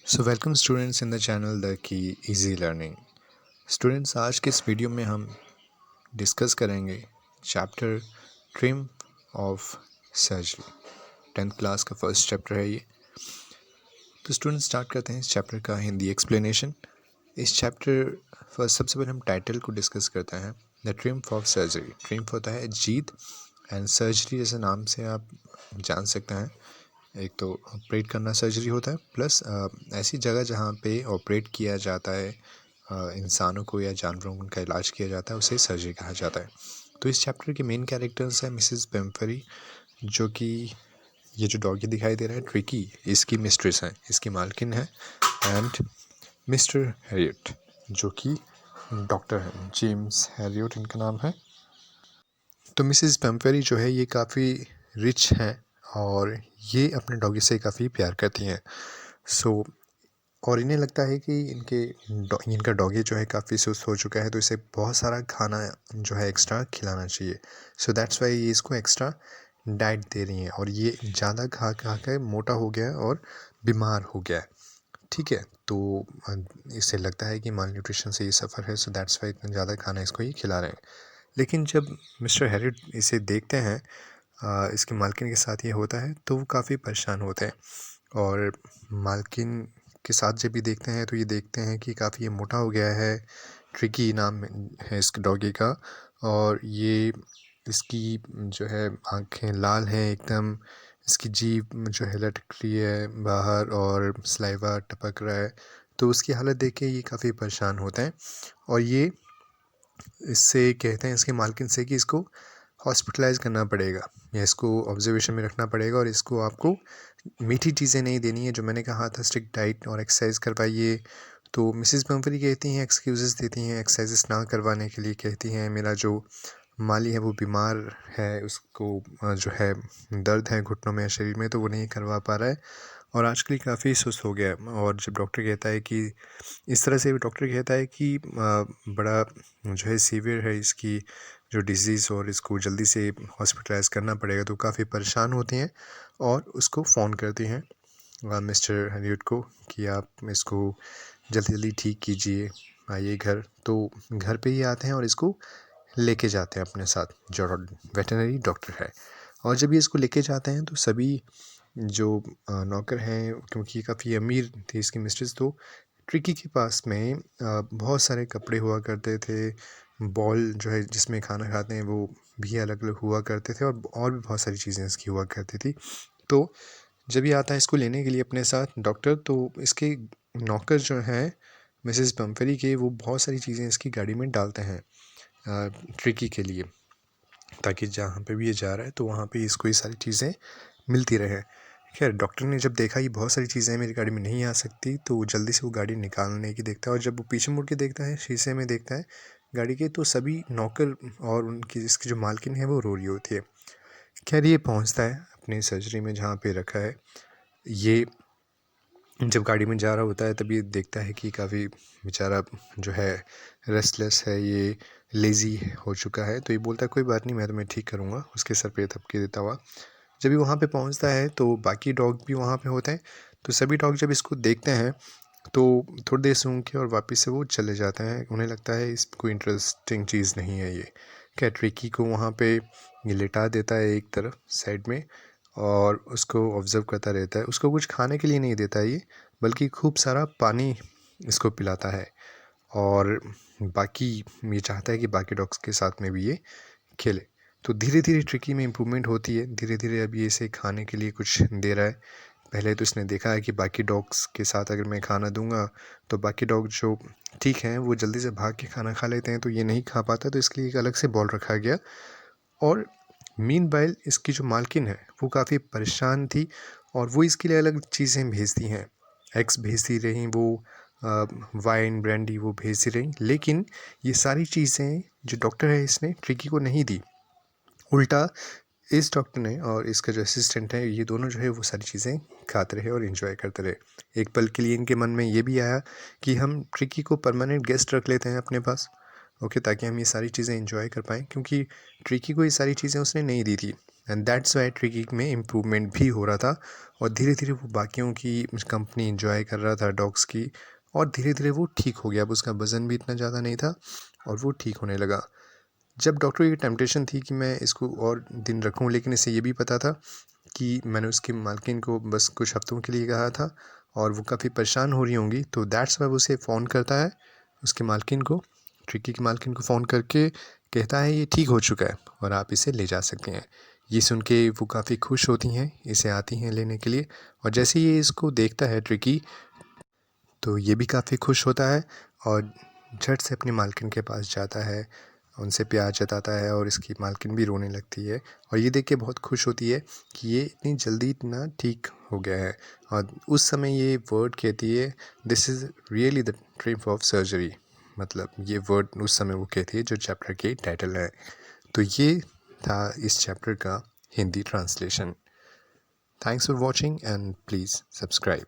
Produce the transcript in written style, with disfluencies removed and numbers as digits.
So welcome students in the channel the key easy learning. Students, आज के इस video में हम डिस्कस करेंगे chapter trim of surgery. 10th class का फर्स्ट चैप्टर है ये। तो स्टूडेंट्स, स्टार्ट करते हैं इस चैप्टर का हिंदी एक्सप्लेनेशन। इस चैप्टर फर्स्ट सबसे पहले हम टाइटल को डिस्कस करते हैं, the triumph of surgery. Triumph होता है जीत, एंड सर्जरी जैसे नाम से आप जान सकते हैं, एक तो ऑपरेट करना सर्जरी होता है, प्लस ऐसी जगह जहाँ पे ऑपरेट किया जाता है इंसानों को या जानवरों को उनका इलाज किया जाता है, उसे सर्जरी कहा जाता है। तो इस चैप्टर के मेन कैरेक्टर्स हैं मिसेस पेम्फरी, जो कि ये जो डॉगी दिखाई दे रहा है ट्रिकी, इसकी मिस्ट्रेस है, इसकी मालकिन है, एंड मिस्टर हैरियट जो कि डॉक्टर हैं, जेम्स हैरियट इनका नाम है। तो मिसेस पेम्फरी जो है ये काफ़ी रिच हैं और ये अपने डॉगी से काफ़ी प्यार करती हैं। और इन्हें लगता है कि इनका डॉगी जो है काफ़ी सुस्त हो चुका है, तो इसे बहुत सारा खाना जो है एक्स्ट्रा खिलाना चाहिए। सो दैट्स वाई ये इसको एक्स्ट्रा डाइट दे रही हैं, और ये ज़्यादा खा खा कर मोटा हो गया है और बीमार हो गया है। ठीक है, तो इसे लगता है कि माल न्यूट्रिशन से ये सफ़र है, सो दैट्स वाई इतना ज़्यादा खाना इसको ये खिला रहे हैं। लेकिन जब मिस्टर हैरिट इसे देखते हैं, इसकी मालकिन के साथ ये होता है, तो वो काफ़ी परेशान होते हैं। और मालकिन के साथ जब भी देखते हैं तो ये देखते हैं कि काफ़ी ये मोटा हो गया है। ट्रिकी नाम है इस डॉगी का, और ये इसकी जो है आँखें लाल हैं एकदम, इसकी जीभ जो है लटक रही है बाहर और सलाइवा टपक रहा है। तो उसकी हालत देख के ये काफ़ी परेशान होते हैं, और ये इससे कहते हैं इसके मालकिन से कि इसको हॉस्पिटलाइज़ करना पड़ेगा या इसको ऑब्जर्वेशन में रखना पड़ेगा, और इसको आपको मीठी चीज़ें नहीं देनी है, जो मैंने कहा था स्ट्रिक्ट डाइट और एक्सरसाइज करवाइए। तो मिसेस पम्फरी कहती हैं, एक्सक्यूज़ेस देती हैं एक्सरसाइजेस ना करवाने के लिए, कहती हैं मेरा जो माली है वो बीमार है, उसको जो है दर्द है घुटनों में या शरीर में, तो वो नहीं करवा पा रहा है और आजकल काफ़ी सुस्त हो गया है। और जब डॉक्टर कहता है कि इस तरह से डॉक्टर कहता है कि बड़ा जो है सीवियर है इसकी जो डिज़ीज़, और इसको जल्दी से हॉस्पिटलाइज़ करना पड़ेगा, तो काफ़ी परेशान होती हैं और उसको फ़ोन करती हैं मिस्टर हैरियट को कि आप इसको जल्दी जल्दी ठीक कीजिए, आइए घर। तो घर पे ही आते हैं और इसको लेके जाते हैं अपने साथ, जो वेटनरी डॉक्टर है। और जब ये इसको लेके जाते हैं तो सभी जो नौकर हैं, क्योंकि काफ़ी अमीर थी इसकी मिस्ट्रेस, तो ट्रिकी के पास में बहुत सारे कपड़े हुआ करते थे, बॉल जो है जिसमें खाना खाते हैं वो भी अलग अलग हुआ करते थे, और भी बहुत सारी चीज़ें इसकी हुआ करती थी। तो जब ये आता है इसको लेने के लिए अपने साथ डॉक्टर, तो इसके नौकर जो हैं मिसेस पम्फरी के, वो बहुत सारी चीज़ें इसकी गाड़ी में डालते हैं ट्रिकी के लिए, ताकि जहाँ पे भी ये जा रहा है तो वहाँ पे इसको ये सारी चीज़ें मिलती रहे। खैर, डॉक्टर ने जब देखा ये बहुत सारी चीज़ें मेरी गाड़ी में नहीं आ सकती, तो वो जल्दी से वो गाड़ी निकालने की देखता है, और जब वो पीछे मुड़ के देखता है शीशे में देखता है गाड़ी के, तो सभी नौकर और उनकी इसकी जो मालकिन है वो रो रही होती है। खैर, ये पहुँचता है अपनी सर्जरी में जहाँ पे रखा है। ये जब गाड़ी में जा रहा होता है तभी देखता है कि काफ़ी बेचारा जो है रेस्टलेस है, ये लेज़ी हो चुका है। तो ये बोलता है कोई बात नहीं, मैं तुम्हें ठीक करूँगा, उसके सर पे थपकी देता हुआ। जब ये वहाँ पे पहुँचता है तो बाकी डॉग भी वहाँ पे होते हैं, तो सभी डॉग जब इसको देखते हैं तो थोड़ी देर सूंघ के और वापस से वो चले जाते हैं। उन्हें लगता है इस कोई इंटरेस्टिंग चीज़ नहीं है ये। क्या ट्रिकी को वहाँ पे ये लिटा देता है एक तरफ साइड में, और उसको ऑब्ज़र्व करता रहता है। उसको कुछ खाने के लिए नहीं देता ये, बल्कि खूब सारा पानी इसको पिलाता है, और बाकी ये चाहता है कि बाकी डॉग्स के साथ में भी ये खेले। तो धीरे धीरे ट्रिकी में इम्प्रूवमेंट होती है, धीरे धीरे अब ये इसे खाने के लिए कुछ दे रहा है। पहले तो इसने देखा है कि बाकी डॉग्स के साथ अगर मैं खाना दूंगा तो बाकी डॉग जो ठीक हैं वो जल्दी से भाग के खाना खा लेते हैं, तो ये नहीं खा पाता, तो इसके लिए एक अलग से बॉल रखा गया। और मीनवाइल इसकी जो मालकिन है वो काफ़ी परेशान थी, और वो इसके लिए अलग चीज़ें भेजती हैं, एग्स भेजती रहीं वो, वाइन ब्रांडी वो भेजती रहीं, लेकिन ये सारी चीज़ें जो डॉक्टर है इसने ट्रिकी को नहीं दी। उल्टा इस डॉक्टर ने और इसका जो असिस्टेंट है, ये दोनों जो है वो सारी चीज़ें खाते रहे और इन्जॉय करते रहे। एक पल के लिए इनके मन में ये भी आया कि हम ट्रिकी को परमानेंट गेस्ट रख लेते हैं अपने पास, ओके, ताकि हम ये सारी चीज़ें एंजॉय कर पाएँ, क्योंकि ट्रिकी को ये सारी चीज़ें उसने नहीं दी थी। एंड दैट्स वाई ट्रिकी में इम्प्रूवमेंट भी हो रहा था और धीरे धीरे वो बाकियों की कंपनी इंजॉय कर रहा था डॉग्स की, और धीरे धीरे वो ठीक हो गया। अब उसका वज़न भी इतना ज़्यादा नहीं था और वो ठीक होने लगा। जब डॉक्टर की टेम्पटेशन थी कि मैं इसको और दिन रखूं, लेकिन इसे ये भी पता था कि मैंने उसकी मालकिन को बस कुछ हफ्तों के लिए कहा था और वो काफ़ी परेशान हो रही होंगी, तो दैट्स वाई वो उसे फ़ोन करता है, उसकी मालकिन को, ट्रिकी की मालकिन को फ़ोन करके कहता है ये ठीक हो चुका है और आप इसे ले जा सकते हैं। ये सुन के वो काफ़ी खुश होती हैं, इसे आती हैं लेने के लिए, और जैसे ही ये इसको देखता है ट्रिकी, तो ये भी काफ़ी खुश होता है और झट से अपनी मालकिन के पास जाता है, उनसे प्यार जताता है और इसकी मालकिन भी रोने लगती है और ये देख के बहुत खुश होती है कि ये इतनी जल्दी इतना ठीक हो गया है। और उस समय ये वर्ड कहती है, this is really the triumph of surgery, मतलब ये वर्ड उस समय वो कहती है जो चैप्टर के टाइटल है। तो ये था इस चैप्टर का Hindi translation. Thanks for watching and please subscribe.